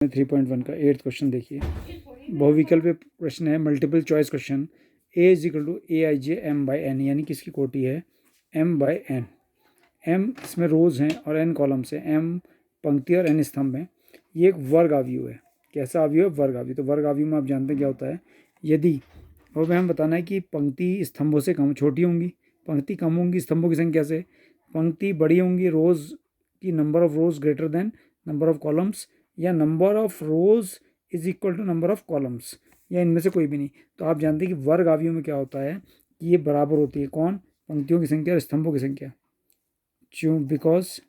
3.1 का 8th question देखिए। बहुविकल्पीय प्रश्न है, multiple choice question. a is equal to a i j m by n, यानी कि इसकी कोटि है m बाई एन। m इसमें रोज हैं और n कॉलम्स हैं, m पंक्ति और n स्तंभ हैं। ये एक वर्ग आव्यूह है। कैसा आव्यूह है? वर्ग आव्यूह। तो वर्ग आव्यूह में आप जानते हैं क्या होता है। यदि और हमें बताना है कि पंक्ति स्तंभों से कम छोटी होंगी, पंक्ति कम होंगी स्तंभों की संख्या से, पंक्ति बड़ी होंगी रोज की number of rows greater than number of columns, या number of rows is equal to number of columns, या इनमें से कोई भी नहीं। तो आप जानते हैं कि वर्ग आव्यूह में क्या होता है कि ये बराबर होती है कौन? पंक्तियों की संख्या और स्तंभों की संख्या। क्यों? बिकॉज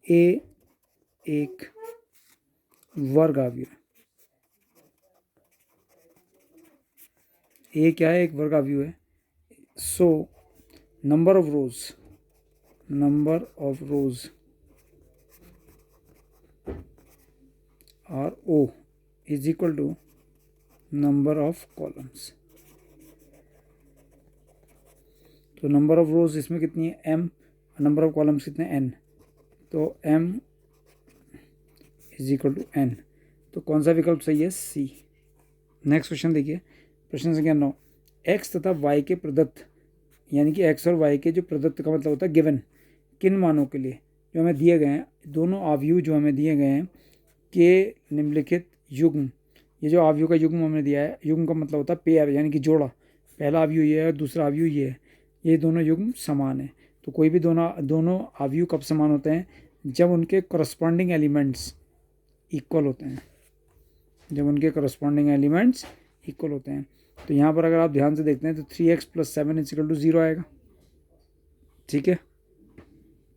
ए एक वर्ग आव्यूह है। ए क्या है? एक वर्ग आव्यूह है। सो नंबर ऑफ रोज और O is equal to number of columns. तो नंबर ऑफ रोज इसमें कितनी है? m, नंबर ऑफ कॉलम्स कितने? n। तो m is equal to n। तो कौन सा विकल्प सही है? C। नेक्स्ट क्वेश्चन देखिए, प्रश्न संख्या 9। x तथा y के प्रदत्त, यानी कि x और y के जो प्रदत्त का मतलब होता है गिवन, किन मानों के लिए जो हमें दिए गए हैं, दोनों आव्यूह जो हमें दिए गए हैं के निम्नलिखित युग्म, ये जो आव्यूह का युग्म हमने दिया है, युग्म का मतलब होता है पेयर, यानी कि जोड़ा। पहला आव्यूह ये है और दूसरा आव्यूह ये है, ये दोनों युग्म समान है। तो कोई भी दोनों आव्यूह कब समान होते हैं? जब उनके करस्पॉन्डिंग एलिमेंट्स इक्वल होते हैं। जब उनके करस्पॉन्डिंग एलिमेंट्स इक्वल होते हैं। तो यहाँ पर अगर आप ध्यान से देखते हैं तो 3x + 7 इज इक्वल टू 0 आएगा। ठीक है,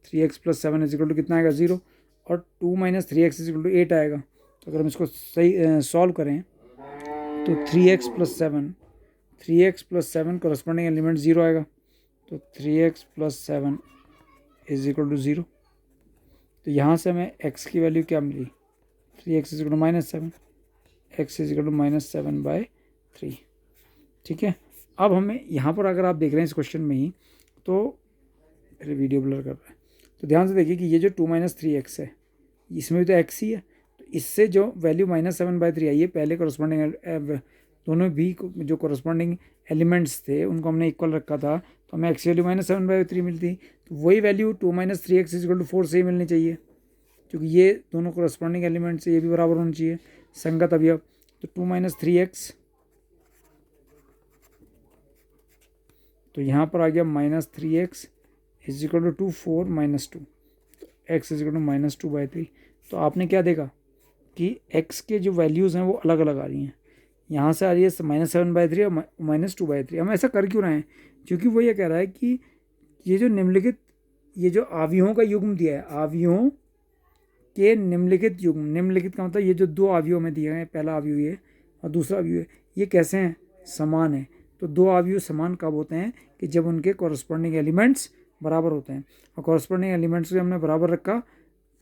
3x + 7 इज इक्वल टू कितना आएगा? 0। और 2 - 3x इज इक्वल टू 8 आएगा। तो अगर हम इसको सही सॉल्व करें तो 3x + 7 करस्पॉन्डिंग एलिमेंट 0 आएगा। तो 3x + 7 इज इक्वल टू 0। तो यहाँ से हमें x की वैल्यू क्या मिली? 3x is equal to -7, x is equal to -7/3। ठीक है, अब हमें यहाँ पर अगर आप देख रहे हैं इस क्वेश्चन में ही, तो मेरे वीडियो ब्लर कर रहा है, तो ध्यान से देखिए कि ये जो 2 - 3x है, इसमें भी तो x ही है। तो इससे जो वैल्यू -7/3 आई है, पहले करस्पॉन्डिंग दोनों भी जो करस्पॉन्डिंग एलिमेंट्स थे उनको हमने इक्वल रखा था, तो हमें x की वैल्यू -7/3 मिलती। तो वही value 2 - 3x is equal to 4 से ही मिलनी चाहिए, क्योंकि ये दोनों करस्पॉन्डिंग एलिमेंट्स से ये भी बराबर होना चाहिए, संगत अवयव। तो 2 - 3x, तो यहाँ पर आ गया -3x इज इक्वल टू 4 - 2, तो x इज इक्वल टू -2/3। तो आपने क्या देखा कि x के जो वैल्यूज़ हैं वो अलग अलग आ रही हैं। यहाँ से आ रही है -7/3 और -2/3। हम ऐसा कर क्यों रहे हैं? क्योंकि वो ये कह रहा है कि ये जो निम्नलिखित, ये जो आव्यूहों का युग्म दिया है, आव्यूहों के निम्नलिखित युग्म, निम्नलिखित का मतलब ये जो दो आव्यूह में दिए हैं, पहला आव्यूह ये और दूसरा आव्यूह है, ये कैसे हैं? समान है। तो दो आव्यूह समान कब होते हैं? कि जब उनके कॉरस्पॉन्डिंग एलिमेंट्स बराबर होते हैं। और कॉरस्पॉन्डिंग एलिमेंट्स को हमने बराबर रखा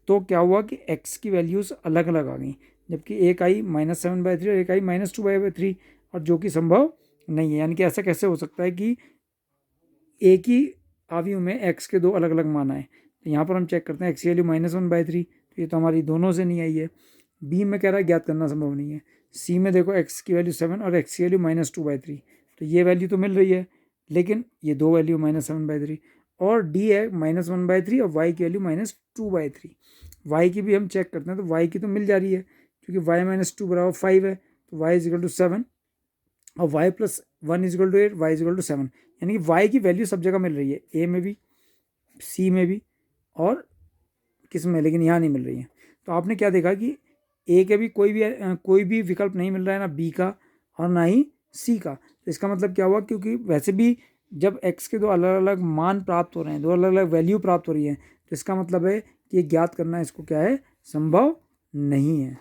तो क्या हुआ कि x की वैल्यूज़ अलग अलग आ गई, जबकि एक आई -7/3 और एक आई -2/3, और जो कि संभव नहीं है। यानी कि ऐसा कैसे हो सकता है कि एक ही आव्यूह में x के दो अलग अलग मान आए? तो यहाँ पर हम चेक करते हैं, x की वैल्यू -1/3, तो ये तो हमारी दोनों से नहीं आई है। b में कह रहा है ज्ञात करना संभव नहीं है। c में देखो x की वैल्यू 7 और x की वैल्यू -2/3, तो ये वैल्यू तो मिल रही है, लेकिन ये दो वैल्यू -7/3। और d है -1/3 और y की वैल्यू -2/3। y की भी हम चेक करते हैं, तो y की तो मिल जा रही है, क्योंकि y - 2 = 5 है, तो y इज इक्वल टू 7, और y + 1 is equal to 8, y is equal to 7। यानी कि y की वैल्यू सब जगह मिल रही है, a में भी, c में भी, और किस में, लेकिन यहाँ नहीं मिल रही है। तो आपने क्या देखा कि a के भी कोई भी विकल्प नहीं मिल रहा है, ना b का और ना ही c का। तो इसका मतलब क्या हुआ? क्योंकि वैसे भी जब x के दो अलग अलग मान प्राप्त हो रहे हैं, दो अलग अलग वैल्यू प्राप्त हो रही है, तो इसका मतलब है कि ये ज्ञात करना इसको क्या है? संभव नहीं है।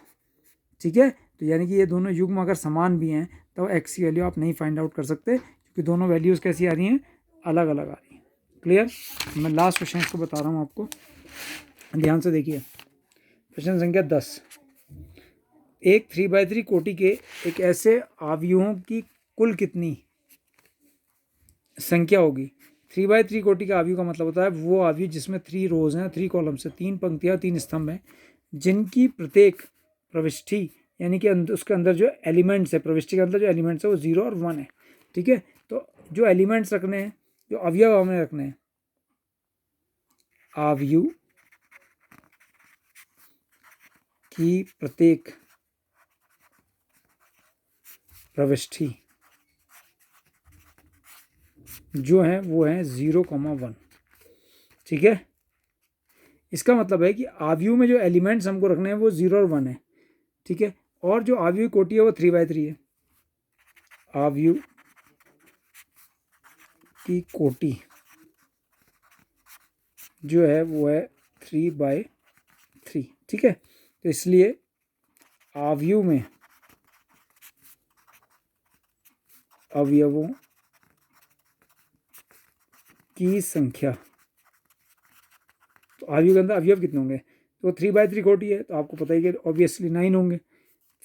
ठीक है, तो यानी कि ये दोनों युग्म अगर समान भी हैं तो x की वैल्यू आप नहीं फाइंड आउट कर सकते, क्योंकि दोनों वैल्यूज़ कैसी आ रही हैं? अलग अलग आ रही हैं। क्लियर? मैं लास्ट क्वेश्चन इसको बता रहा हूँ आपको, ध्यान से देखिए। प्रश्न संख्या 10। एक 3x3 कोटि के एक ऐसे आव्यूहों की कुल कितनी संख्या होगी? 3x3 कोटि का आव्यूह का मतलब होता है वो आव्यूह जिसमें 3 रोज हैं, 3 कॉलम्स हैं, 3 पंक्तियाँ, 3 स्तंभ हैं, जिनकी प्रत्येक प्रविष्टि यानी कि उसके अंदर जो एलिमेंट्स है, प्रविष्टि के अंदर जो एलिमेंट्स है वो 0 और 1 है। ठीक है, तो जो एलिमेंट्स रखने हैं, जो अवयव हमें रखने हैं, अवयव की प्रत्येक प्रविष्टि जो है वो है 0,1। ठीक है, इसका मतलब है कि अवयव में जो एलिमेंट्स हमको रखने हैं वो 0 और 1 है। ठीक है, और जो अवयव कोटि है वो 3/3 है। अवयव की कोटि जो है वो है 3/3। ठीक है, तो इसलिए अवयव में अवयवों की संख्या, तो अवयव के अंदर अवयव कितने होंगे, तो 3/3 कोटि है, तो आपको पता ही कि ऑब्वियसली 9 होंगे,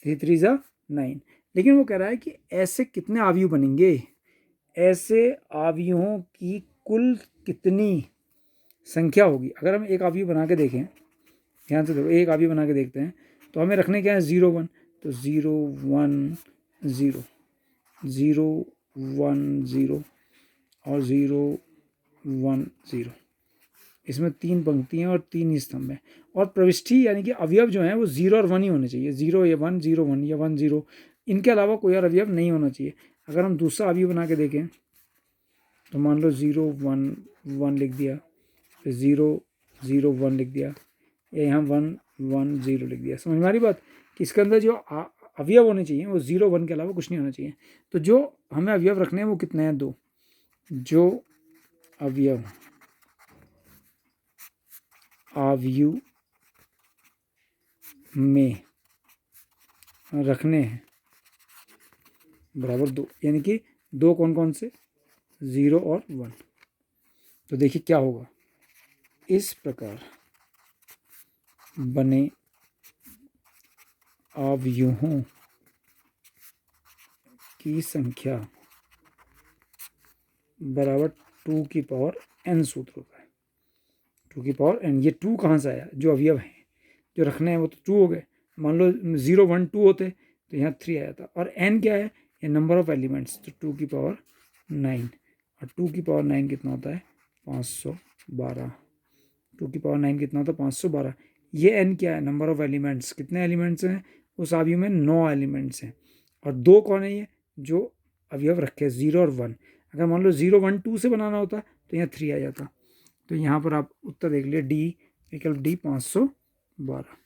3 3 जा 9। लेकिन वो कह रहा है कि ऐसे कितने अवयव बनेंगे, ऐसे अवयवों की कुल कितनी संख्या होगी। अगर हम एक अवयव बना के देखें, ध्यान से देखो, एक अवयव बना के देखते हैं, तो हमें रखने क्या है 0 1, तो 0 1 0 0 1 0 और 0 1 0। इसमें 3 पंक्तियाँ और 3 स्तंभ हैं। और प्रविष्टि यानी कि अवयव जो हैं वो 0 और 1 ही होने चाहिए, 0 या 1 0 1 या 1 0, इनके अलावा कोई और अवयव नहीं होना चाहिए। अगर हम दूसरा अवयव बना के देखें, तो मान लो 0 1 1 लिख दिया, फिर 0 0 1 लिख दिया, या यहाँ 1 1 0 लिख दिया। समझ में आ रही बात कि इसके अंदर जो अवयव होने चाहिए वो 0 1 के अलावा कुछ नहीं होना चाहिए। तो जो हमें अवयव रखने हैं वो कितने हैं, 2। जो अवयव में रखने हैं बराबर 2, यानी कि 2 कौन कौन से, 0 और 1। तो देखिए क्या होगा, इस प्रकार बने अवयवों की संख्या बराबर 2 की पावर n सूत्र होता है। 2 की पावर n, ये 2 कहाँ से आया, जो अवयव हैं जो रखने हैं वो तो 2 हो गए। मान लो 0 1 2 होते तो यहाँ 3 आया था। और n क्या है, ये नंबर ऑफ एलिमेंट्स, तो 2 की पावर 9, और 2 की पावर 9 कितना होता है, 512। 2 की पावर 9 कितना होता है, 512। ये n क्या है, नंबर ऑफ एलिमेंट्स, कितने एलिमेंट्स हैं उस अवयव में, 9 एलिमेंट्स हैं। और 2 कौन है, ये जो अवयव रखे 0 और 1। अगर मान लो 0 1 2 से बनाना होता तो यहाँ 3 आ जाता। तो यहाँ पर आप उत्तर देख लिए, डी, विकल्प डी 512।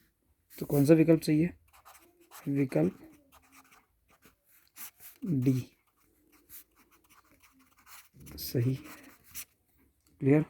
तो कौन सा विकल्प सही है, विकल्प डी सही। क्लियर।